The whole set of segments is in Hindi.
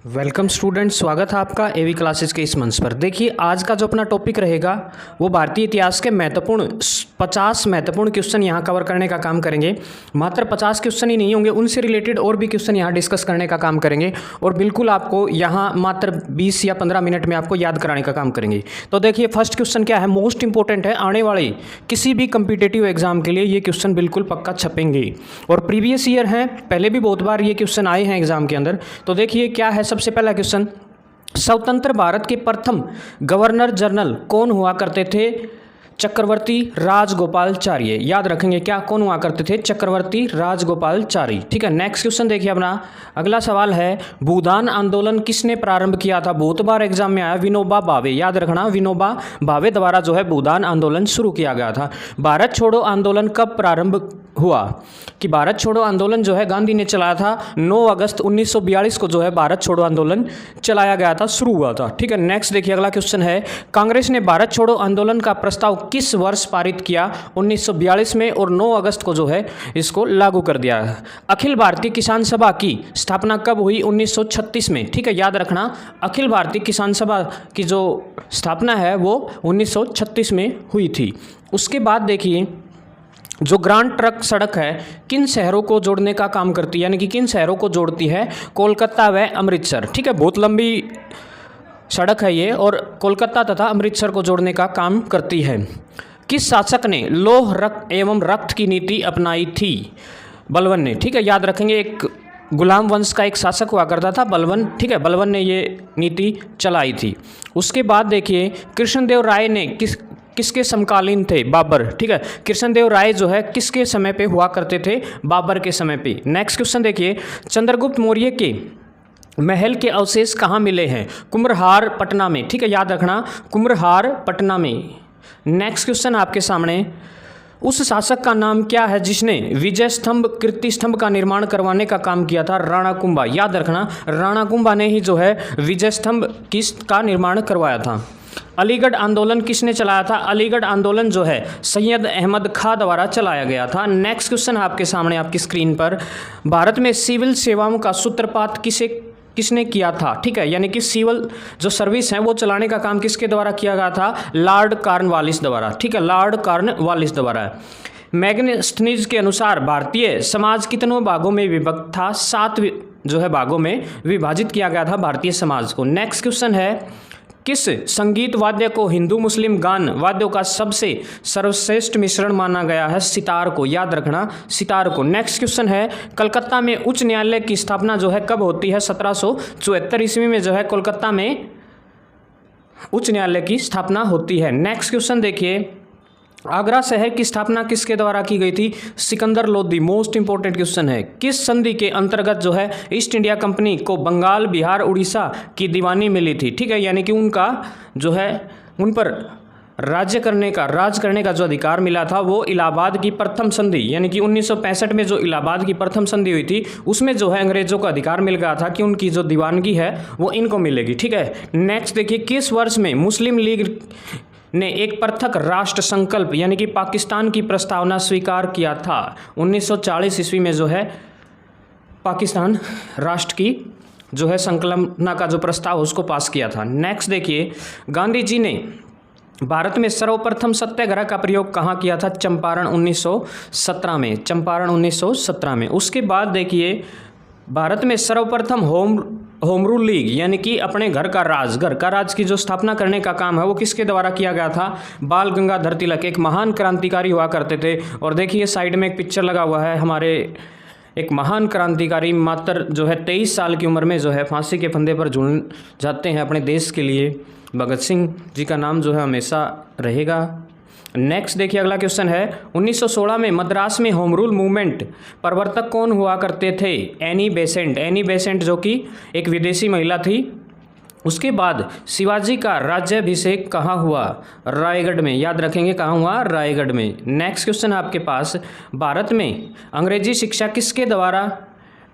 वेलकम स्टूडेंट, स्वागत है आपका एवी क्लासेस के इस मंच पर। देखिए आज का जो अपना टॉपिक रहेगा वो भारतीय इतिहास के 50 महत्वपूर्ण क्वेश्चन यहाँ कवर करने का काम करेंगे। मात्र 50 क्वेश्चन ही नहीं होंगे, उनसे रिलेटेड और भी क्वेश्चन यहाँ डिस्कस करने का काम करेंगे और बिल्कुल आपको यहाँ मात्र 20 या 15 मिनट में आपको याद कराने का काम करेंगे। तो देखिए फर्स्ट क्वेश्चन क्या है, मोस्ट इंपॉर्टेंट है, आने वाले किसी भी कम्पिटेटिव एग्जाम के लिए ये क्वेश्चन बिल्कुल पक्का छपेंगे और प्रीवियस ईयर हैं, पहले भी बहुत बार ये क्वेश्चन आए हैं एग्जाम के अंदर। तो देखिए क्या है, सबसे पहला क्वेश्चन, स्वतंत्र भारत के प्रथम गवर्नर जनरल कौन हुआ करते थे? चक्रवर्ती राजगोपालाचार्य। याद रखेंगे क्या, कौन हुआ करते थे? चक्रवर्ती राजगोपालाचारी। ठीक है, नेक्स्ट क्वेश्चन देखिए अपना अगला सवाल है, भूदान आंदोलन किसने प्रारंभ किया था? बहुत बार एग्जाम में आया, विनोबा भावे। याद रखना, विनोबा भावे द्वारा जो है भूदान आंदोलन शुरू किया गया था। भारत छोड़ो आंदोलन कब प्रारंभ हुआ? कि भारत छोड़ो आंदोलन जो है गांधी ने चलाया था, 9 अगस्त 1942 को जो है भारत छोड़ो आंदोलन चलाया गया था, शुरू हुआ था। ठीक है, नेक्स्ट देखिए अगला क्वेश्चन है, कांग्रेस ने भारत छोड़ो आंदोलन का प्रस्ताव किस वर्ष पारित किया? 1942 में, और 9 अगस्त को जो है इसको लागू कर दिया। अखिल भारतीय किसान सभा की स्थापना कब हुई? 1936 में। ठीक है, याद रखना, अखिल भारतीय किसान सभा की जो स्थापना है वो 1936 में हुई थी। उसके बाद देखिए जो ग्रांड ट्रंक सड़क है किन शहरों को जोड़ने का काम करती है, यानी कि किन शहरों को जोड़ती है? कोलकाता व अमृतसर। ठीक है, बहुत लंबी सड़क है ये और कोलकाता तथा अमृतसर को जोड़ने का काम करती है। किस शासक ने लौह रक्त एवं रक्त की नीति अपनाई थी? बलबन ने। ठीक है, याद रखेंगे, एक गुलाम वंश का एक शासक हुआ करता था बलबन। ठीक है, बलबन ने ये नीति चलाई थी। उसके बाद देखिए कृष्णदेव राय ने किसके समकालीन थे? बाबर। ठीक है, कृष्णदेव राय जो है किसके समय पे हुआ करते थे? बाबर के समय पे। नेक्स्ट क्वेश्चन देखिए, चंद्रगुप्त मौर्य के महल के अवशेष कहाँ मिले हैं? कुम्भलहार पटना में। ठीक है, याद रखना, कुम्भलहार पटना में। नेक्स्ट क्वेश्चन आपके सामने, उस शासक का नाम क्या है जिसने विजय स्तंभ कीर्ति स्तंभ का निर्माण करवाने का काम किया था? राणा कुंभा। याद रखना, राणा कुंभा ने ही जो है विजय स्तंभ का निर्माण करवाया था। अलीगढ़ आंदोलन किसने चलाया था? अलीगढ़ आंदोलन जो है सैयद अहमद खां द्वारा चलाया गया था। नेक्स्ट क्वेश्चन आपके सामने आपकी स्क्रीन पर, भारत में सिविल सेवाओं का सूत्रपात किसने किया था? ठीक है, यानी कि सिविल जो सर्विस है वो चलाने का काम किसके द्वारा किया गया था? लॉर्ड कॉर्नवालिस द्वारा। ठीक है, लॉर्ड कॉर्नवालिस द्वारा। मैग्नेस्टनीज के अनुसार भारतीय समाज कितनों भागों में विभक्त था? 7 जो है भागों में विभाजित किया गया था भारतीय समाज को। नेक्स्ट क्वेश्चन है, किस संगीत वाद्य को हिंदू मुस्लिम गान वाद्यों का सबसे सर्वश्रेष्ठ मिश्रण माना गया है? सितार को। याद रखना, सितार को। नेक्स्ट क्वेश्चन है, कलकत्ता में उच्च न्यायालय की स्थापना जो है कब होती है? 1774 ईस्वी में जो है कोलकाता में उच्च न्यायालय की स्थापना होती है। नेक्स्ट क्वेश्चन देखिए, आगरा शहर की स्थापना किसके द्वारा की गई थी? Sikandar Lodi. Most important question है, किस संधि के अंतर्गत जो है ईस्ट इंडिया कंपनी को बंगाल बिहार उड़ीसा की दीवानी मिली थी? ठीक है, यानी कि उनका जो है उन पर राज करने का जो अधिकार मिला था वो इलाहाबाद की प्रथम संधि, यानी कि 1965 में जो इलाहाबाद की प्रथम संधि हुई थी उसमें जो है अंग्रेजों को अधिकार मिल गया था कि उनकी जो दीवानगी है वो इनको मिलेगी। ठीक है, नेक्स्ट देखिए, किस वर्ष में मुस्लिम लीग ने एक पृथक राष्ट्र संकल्प यानी कि पाकिस्तान की प्रस्तावना स्वीकार किया था? 1940 ईस्वी में जो है पाकिस्तान राष्ट्र की जो है संकल्पना का जो प्रस्ताव उसको पास किया था। नेक्स्ट देखिए, गांधी जी ने भारत में सर्वप्रथम सत्याग्रह का प्रयोग कहाँ किया था? चंपारण 1917 में। चंपारण 1917 में। उसके बाद देखिए, भारत में सर्वप्रथम होम रूल लीग यानी कि अपने घर का राज की जो स्थापना करने का काम है वो किसके द्वारा किया गया था? बाल गंगाधर तिलक, एक महान क्रांतिकारी हुआ करते थे। और देखिए साइड में एक पिक्चर लगा हुआ है, हमारे एक महान क्रांतिकारी मात्र जो है 23 साल की उम्र में जो है फांसी के फंदे पर झूल जाते हैं अपने देश के लिए। भगत सिंह जी का नाम जो है हमेशा रहेगा। नेक्स्ट देखिए अगला क्वेश्चन है, 1916 में मद्रास में होम रूल मूवमेंट प्रवर्तक कौन हुआ करते थे? Annie Besant. एनी बेसेंट जो कि एक विदेशी महिला थी। उसके बाद शिवाजी का राज्याभिषेक कहाँ हुआ? रायगढ़ में। याद रखेंगे, कहाँ हुआ? रायगढ़ में। नेक्स्ट क्वेश्चन आपके पास, भारत में अंग्रेजी शिक्षा किसके द्वारा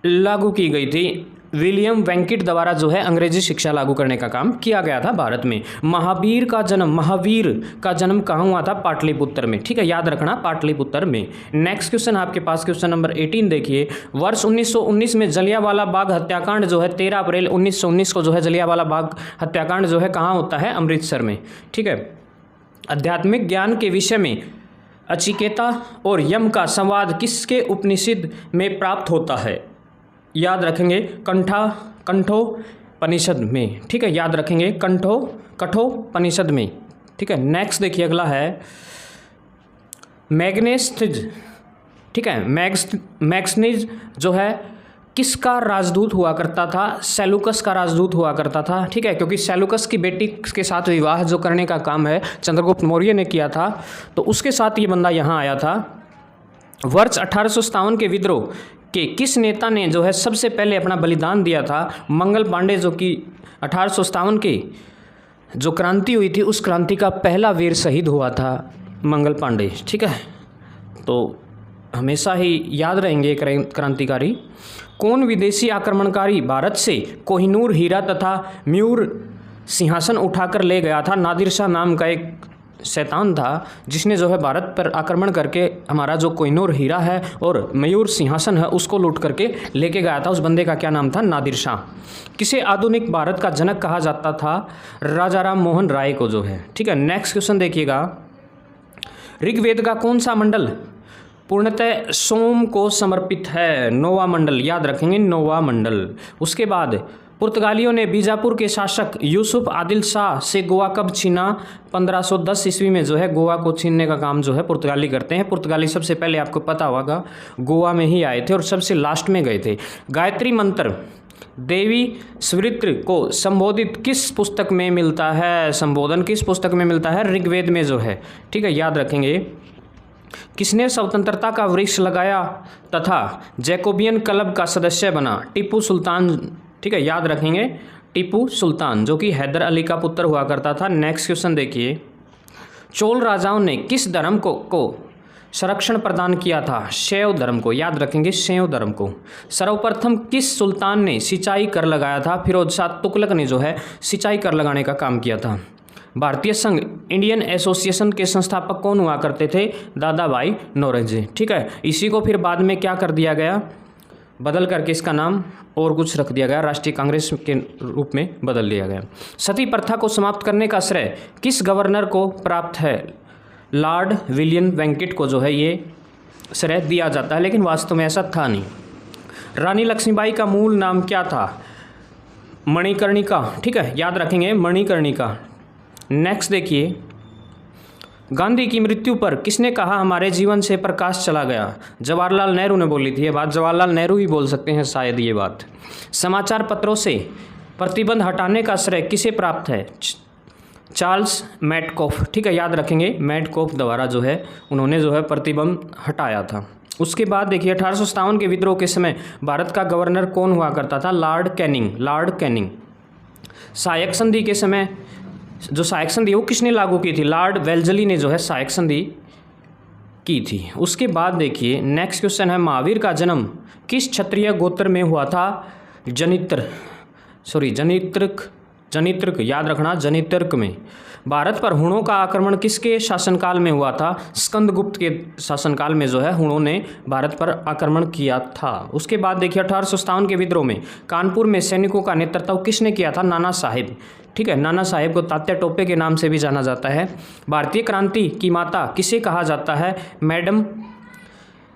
लागू की गई थी? विलियम वेंकिट द्वारा जो है अंग्रेजी शिक्षा लागू करने का काम किया गया था भारत में। महावीर का जन्म कहाँ हुआ था? पाटलिपुत्र में। ठीक है, याद रखना, पाटलिपुत्र में। नेक्स्ट क्वेश्चन आपके पास क्वेश्चन नंबर 18 देखिए। वर्ष 1919 में जलियांवाला बाग हत्याकांड जो है 13 अप्रैल 1919 को जो है जलियांवाला बाग हत्याकांड जो है कहाँ होता है? अमृतसर में। ठीक है, आध्यात्मिक ज्ञान के विषय में अचिकेता और यम का संवाद किसके उपनिषद में प्राप्त होता है? याद रखेंगे, कठोपनिषद में। ठीक है, याद रखेंगे, कठोपनिषद में। ठीक है, नेक्स्ट देखिए, अगला है मैग्नेस्थिज। ठीक है, मैग्नेस्थिज जो है किसका राजदूत हुआ करता था? सेलुकस का राजदूत हुआ करता था। ठीक है, क्योंकि सेलुकस की बेटी के साथ विवाह जो करने का काम है चंद्रगुप्त मौर्य ने किया था, तो उसके साथ ये बंदा यहाँ आया था। वर्ष 1857 के विद्रोह के किस नेता ने जो है सबसे पहले अपना बलिदान दिया था? मंगल पांडे, जो कि 1857 की जो क्रांति हुई थी उस क्रांति का पहला वीर शहीद हुआ था मंगल पांडे। ठीक है, तो हमेशा ही याद रहेंगे क्रांतिकारी। कौन विदेशी आक्रमणकारी भारत से कोहिनूर हीरा तथा मयूर सिंहासन उठाकर ले गया था? नादिर शाह नाम का एक शैतान था जिसने जो है भारत पर आक्रमण करके हमारा जो कोहिनूर हीरा है और मयूर सिंहासन है उसको लूट करके लेके गया था। उस बंदे का क्या नाम था? नादिर शाह। किसे आधुनिक भारत का जनक कहा जाता था? राजा राम मोहन राय को जो है। ठीक है, नेक्स्ट क्वेश्चन देखिएगा। ऋग्वेद का कौन सा मंडल पूर्णतः सोम को समर्पित है? नौवां मंडल, याद रखेंगे, नौवां मंडल। उसके बाद पुर्तगालियों ने बीजापुर के शासक यूसुफ आदिल शाह से गोवा कब छीना? 1510 ईस्वी में जो है गोवा को छीनने का काम जो है पुर्तगाली करते हैं। पुर्तगाली सबसे पहले आपको पता होगा गोवा में ही आए थे और सबसे लास्ट में गए थे। गायत्री मंत्र देवी स्मृति को संबोधित किस पुस्तक में मिलता है? संबोधन किस पुस्तक में मिलता है? ऋग्वेद में जो है। ठीक है, याद रखेंगे। किसने स्वतंत्रता का वृक्ष लगाया तथा जैकोबियन क्लब का सदस्य बना? टीपू सुल्तान। ठीक है, याद रखेंगे, टीपू सुल्तान, जो कि हैदर अली का पुत्र हुआ करता था। नेक्स्ट क्वेश्चन देखिए। चोल राजाओं ने किस धर्म को संरक्षण प्रदान किया था? शैव धर्म को, याद रखेंगे, शैव धर्म को। सर्वप्रथम किस सुल्तान ने सिंचाई कर लगाया था? फिरोज शाह तुगलक ने जो है सिंचाई कर लगाने का काम किया था। भारतीय संघ इंडियन एसोसिएशन के संस्थापक कौन हुआ करते थे? दादा भाई नौरोजी। ठीक है, इसी को फिर बाद में क्या कर दिया गया? बदल करके इसका नाम और कुछ रख दिया गया, राष्ट्रीय कांग्रेस के रूप में बदल दिया गया। सती प्रथा को समाप्त करने का श्रेय किस गवर्नर को प्राप्त है? लॉर्ड विलियम वेंकिट को जो है ये श्रेय दिया जाता है, लेकिन वास्तव में ऐसा था नहीं। रानी लक्ष्मीबाई का मूल नाम क्या था? मणिकर्णिका। ठीक है, याद रखेंगे, मणिकर्णिका। नेक्स्ट देखिए। गांधी की मृत्यु पर किसने कहा हमारे जीवन से प्रकाश चला गया? जवाहरलाल नेहरू ने बोली थी ये बात। जवाहरलाल नेहरू ही बोल सकते हैं शायद ये बात। समाचार पत्रों से प्रतिबंध हटाने का श्रेय किसे प्राप्त है? चार्ल्स मैडकॉफ। ठीक है, याद रखेंगे, मैडकॉफ द्वारा जो है उन्होंने जो है प्रतिबंध हटाया था। उसके बाद देखिए 1857 के विद्रोह के समय भारत का गवर्नर कौन हुआ करता था? Lord Canning. सहायक संधि के समय जो सहायक संधि वो किसने लागू की थी? लॉर्ड वेल्जली ने जो है सहायक संधि की थी। उसके बाद देखिए नेक्स्ट क्वेश्चन है, महावीर का जन्म किस क्षत्रिय गोत्र में हुआ था? जनित्रक, याद रखना, जनित्रक में। भारत पर हुणों का आक्रमण किसके शासनकाल में हुआ था? स्कंदगुप्त के शासनकाल में जो है हुणों ने भारत पर आक्रमण किया था। उसके बाद देखिए 1857 के विद्रोह में कानपुर में सैनिकों का नेतृत्व किसने किया था? नाना साहेब। ठीक है, नाना साहेब को तात्या टोपे के नाम से भी जाना जाता है। भारतीय क्रांति की माता किसे कहा जाता है? मैडम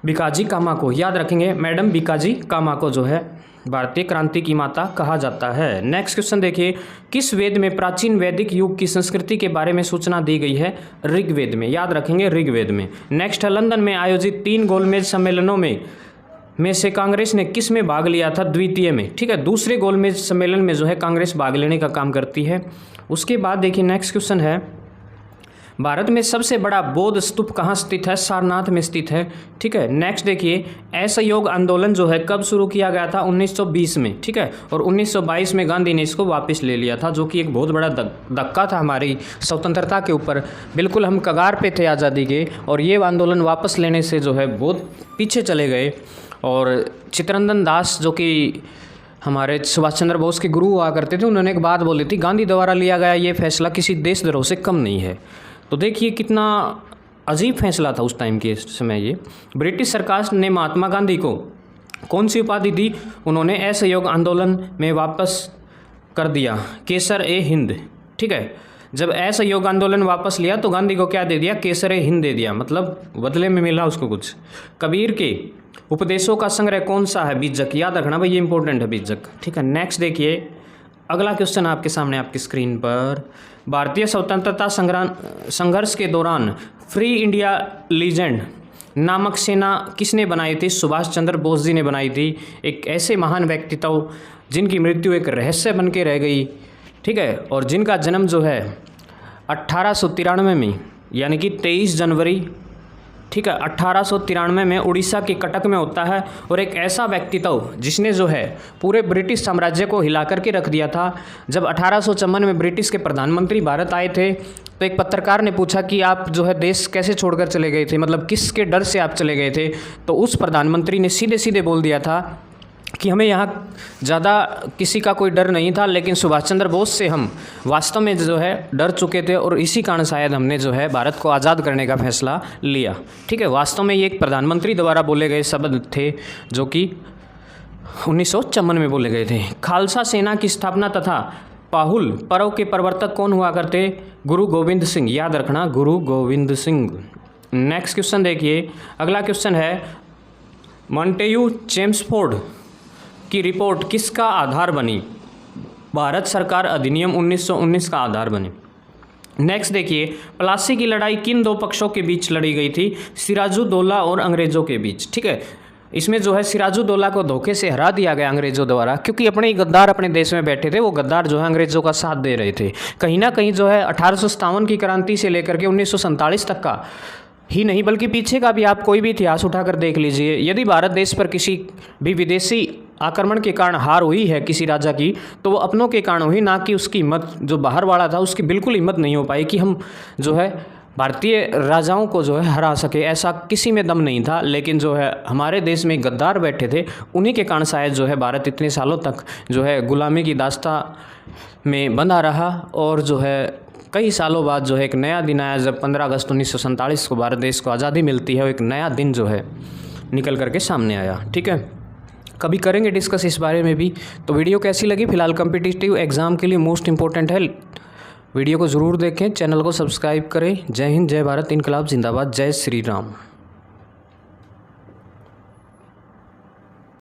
बीकाजी कामा को। याद रखेंगे, मैडम बीकाजी कामा को जो है भारतीय क्रांति की माता कहा जाता है। नेक्स्ट क्वेश्चन देखिए, किस वेद में प्राचीन वैदिक युग की संस्कृति के बारे में सूचना दी गई है? ऋग्वेद में। याद रखेंगे, ऋग्वेद में। नेक्स्ट है, लंदन में आयोजित 3 गोलमेज सम्मेलनों में से कांग्रेस ने किस में भाग लिया था? द्वितीय में। ठीक है, दूसरे गोलमेज सम्मेलन में जो है कांग्रेस भाग लेने का काम करती है। उसके बाद देखिए नेक्स्ट क्वेश्चन है, भारत में सबसे बड़ा बौद्ध स्तूप कहाँ स्थित है? सारनाथ में स्थित है। ठीक है, नेक्स्ट देखिए, असहयोग आंदोलन जो है कब शुरू किया गया था? 1920 में। ठीक है, और 1922 में गांधी ने इसको वापस ले लिया था, जो कि एक बहुत बड़ा धक्का था हमारी स्वतंत्रता के ऊपर। बिल्कुल हम कगार पे थे आज़ादी के, और ये आंदोलन वापस लेने से जो है बहुत पीछे चले गए। और चित्तरंजन दास जो कि हमारे सुभाष चंद्र बोस के गुरु हुआ करते थे, उन्होंने एक बात बोली थी, गांधी द्वारा लिया गया ये फैसला किसी देशद्रोह से कम नहीं है। तो देखिए कितना अजीब फैसला था उस टाइम के समय ये। ब्रिटिश सरकार ने महात्मा गांधी को कौन सी उपाधि दी? उन्होंने असहयोग आंदोलन में वापस कर दिया केसर ए हिंद। ठीक है, जब असहयोग आंदोलन वापस लिया तो गांधी को क्या दे दिया? केसर ए हिंद दे दिया, मतलब बदले में मिला उसको कुछ। कबीर के उपदेशों का संग्रह कौन सा है? बीजक। याद रखना भाई, ये इंपॉर्टेंट है बीजक। ठीक है, नेक्स्ट देखिए अगला क्वेश्चन आपके सामने आपकी स्क्रीन पर। भारतीय स्वतंत्रता संघर्ष के दौरान फ्री इंडिया लीजेंड नामक सेना किसने बनाई थी? सुभाष चंद्र बोस जी ने बनाई थी। एक ऐसे महान व्यक्तित्व जिनकी मृत्यु एक रहस्य बन के रह गई। ठीक है, और जिनका जन्म जो है 1893 में, यानी कि 23 जनवरी, ठीक है, 1893 में उड़ीसा के कटक में होता है। और एक ऐसा व्यक्तित्व जिसने जो है पूरे ब्रिटिश साम्राज्य को हिला करके रख दिया था। जब 1854 में ब्रिटिश के प्रधानमंत्री भारत आए थे तो एक पत्रकार ने पूछा कि आप जो है देश कैसे छोड़कर चले गए थे, मतलब किसके डर से आप चले गए थे? तो उस प्रधानमंत्री ने सीधे सीधे बोल दिया था कि हमें यहाँ ज़्यादा किसी का कोई डर नहीं था, लेकिन सुभाष चंद्र बोस से हम वास्तव में जो है डर चुके थे और इसी कारण शायद हमने जो है भारत को आज़ाद करने का फैसला लिया। ठीक है, वास्तव में ये एक प्रधानमंत्री द्वारा बोले गए शब्द थे जो कि 1954 में बोले गए थे। खालसा सेना की स्थापना तथा पाहुल पर्व के प्रवर्तक कौन हुआ करते? गुरु गोविंद सिंह। याद रखना, गुरु गोविंद सिंह। नेक्स्ट क्वेश्चन देखिए, अगला क्वेश्चन है मॉन्टेग्यू चेम्सफोर्ड की रिपोर्ट किसका आधार बनी? भारत सरकार अधिनियम 1919 का आधार बनी। नेक्स्ट देखिए, प्लासी की लड़ाई किन दो पक्षों के बीच लड़ी गई थी? सिराजुद्दौला और अंग्रेज़ों के बीच। ठीक है, इसमें जो है सिराजुद्दौला को धोखे से हरा दिया गया अंग्रेज़ों द्वारा, क्योंकि अपने ही गद्दार अपने देश में बैठे थे। वो गद्दार जो है अंग्रेज़ों का साथ दे रहे थे। कहीं ना कहीं जो है 1857 की क्रांति से लेकर के 1947 तक का ही नहीं बल्कि पीछे का भी आप कोई भी इतिहास उठाकर देख लीजिए। यदि भारत देश पर किसी भी विदेशी आक्रमण के कारण हार हुई है किसी राजा की, तो वो अपनों के कारण हुई, ना कि उसकी हिम्मत जो बाहर वाला था उसकी बिल्कुल हिम्मत नहीं हो पाई कि हम जो है भारतीय राजाओं को जो है हरा सके। ऐसा किसी में दम नहीं था, लेकिन जो है हमारे देश में गद्दार बैठे थे, उन्हीं के कारण शायद जो है भारत इतने सालों तक जो है गुलामी की दास्तां में बंधा रहा। और जो है कई सालों बाद जो है एक नया दिन आया, जब 15 अगस्त 1947 को भारत देश को आज़ादी मिलती है। और एक नया दिन जो है निकल करके सामने आया। ठीक है, कभी करेंगे डिस्कस इस बारे में भी। तो वीडियो कैसी लगी? फिलहाल कम्पिटिटिव एग्ज़ाम के लिए मोस्ट इंपॉर्टेंट है, वीडियो को ज़रूर देखें, चैनल को सब्सक्राइब करें। जय हिंद, जय भारत, इनकलाब जिंदाबाद, जय श्री राम।